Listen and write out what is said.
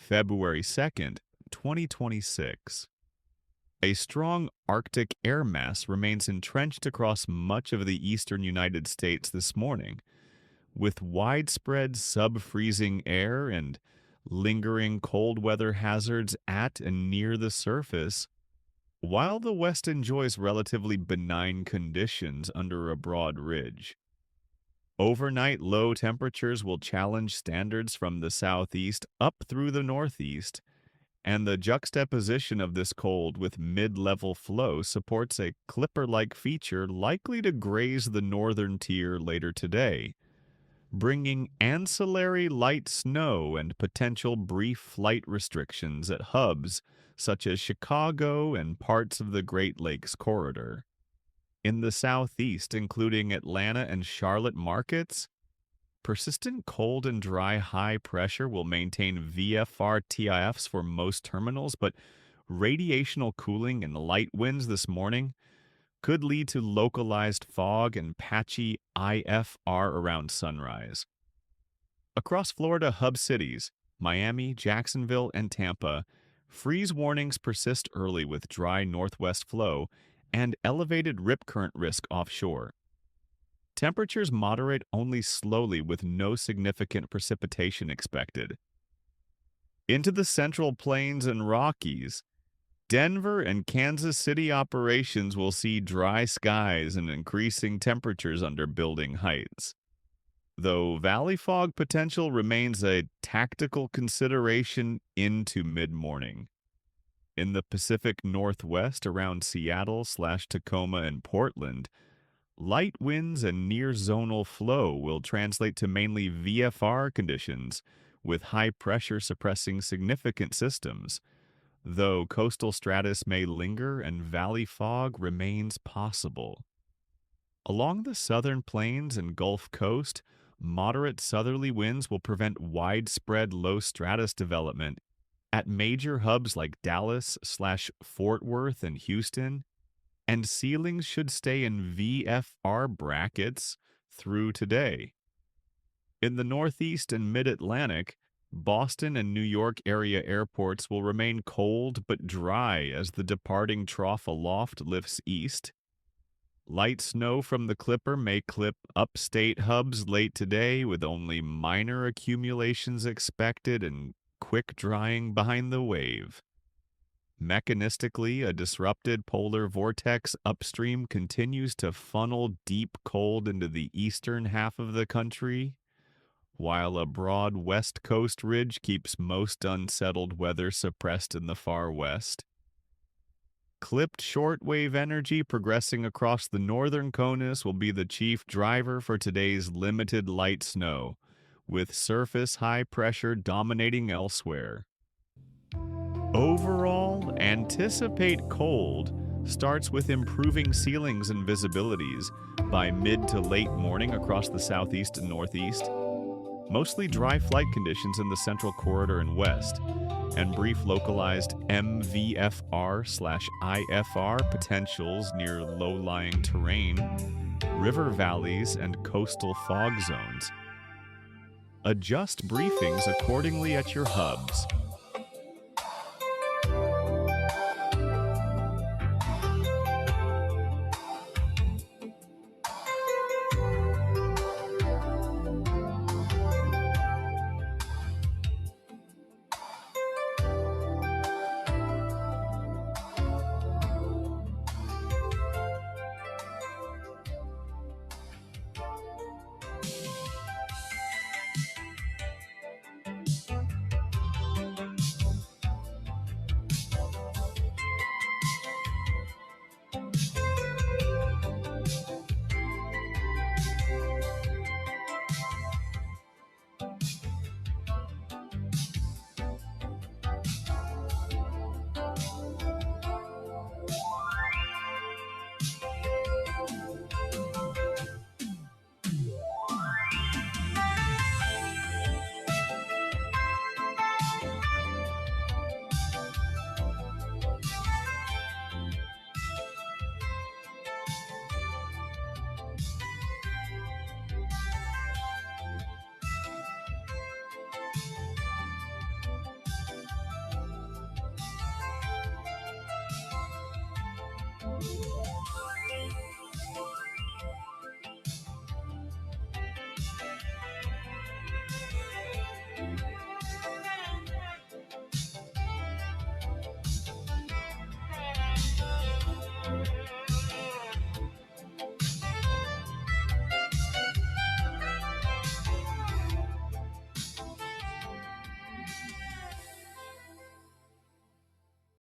February 2nd, 2026. A strong Arctic air mass remains entrenched across much of the eastern United States this morning, with widespread sub-freezing air and lingering cold weather hazards at and near the surface, while the West enjoys relatively benign conditions under a broad ridge. Overnight low temperatures will challenge standards from the southeast up through the northeast, and the juxtaposition of this cold with mid-level flow supports a clipper-like feature likely to graze the northern tier later today, bringing ancillary light snow and potential brief flight restrictions at hubs such as Chicago and parts of the Great Lakes corridor. In the southeast, including Atlanta and Charlotte markets, persistent cold and dry high pressure will maintain VFR TIFs for most terminals, but radiational cooling and light winds this morning could lead to localized fog and patchy IFR around sunrise. Across Florida hub cities, Miami, Jacksonville, and Tampa, freeze warnings persist early with dry northwest flow and elevated rip current risk offshore. Temperatures moderate only slowly with no significant precipitation expected. Into the Central Plains and Rockies, Denver and Kansas City operations will see dry skies and increasing temperatures under building heights, though valley fog potential remains a tactical consideration into mid-morning. In the Pacific Northwest around Seattle/Tacoma and Portland, light winds and near-zonal flow will translate to mainly VFR conditions, with high pressure suppressing significant systems, though coastal stratus may linger and valley fog remains possible. Along the southern plains and Gulf Coast, moderate southerly winds will prevent widespread low stratus development at major hubs like Dallas/Fort Worth and Houston, and ceilings should stay in VFR brackets through today. In the Northeast and Mid-Atlantic, Boston and New York area airports will remain cold but dry as the departing trough aloft lifts east. Light snow from the Clipper may clip upstate hubs late today, with only minor accumulations expected and quick drying behind the wave. Mechanistically, a disrupted polar vortex upstream continues to funnel deep cold into the eastern half of the country, while a broad west coast ridge keeps most unsettled weather suppressed in the far west. Clipped shortwave energy progressing across the northern CONUS will be the chief driver for today's limited light snow, with surface high pressure dominating elsewhere. Overall, anticipate cold starts with improving ceilings and visibilities by mid to late morning across the southeast and northeast, mostly dry flight conditions in the central corridor and west, and brief localized MVFR/IFR potentials near low-lying terrain, river valleys, and coastal fog zones. Adjust briefings accordingly at your hubs.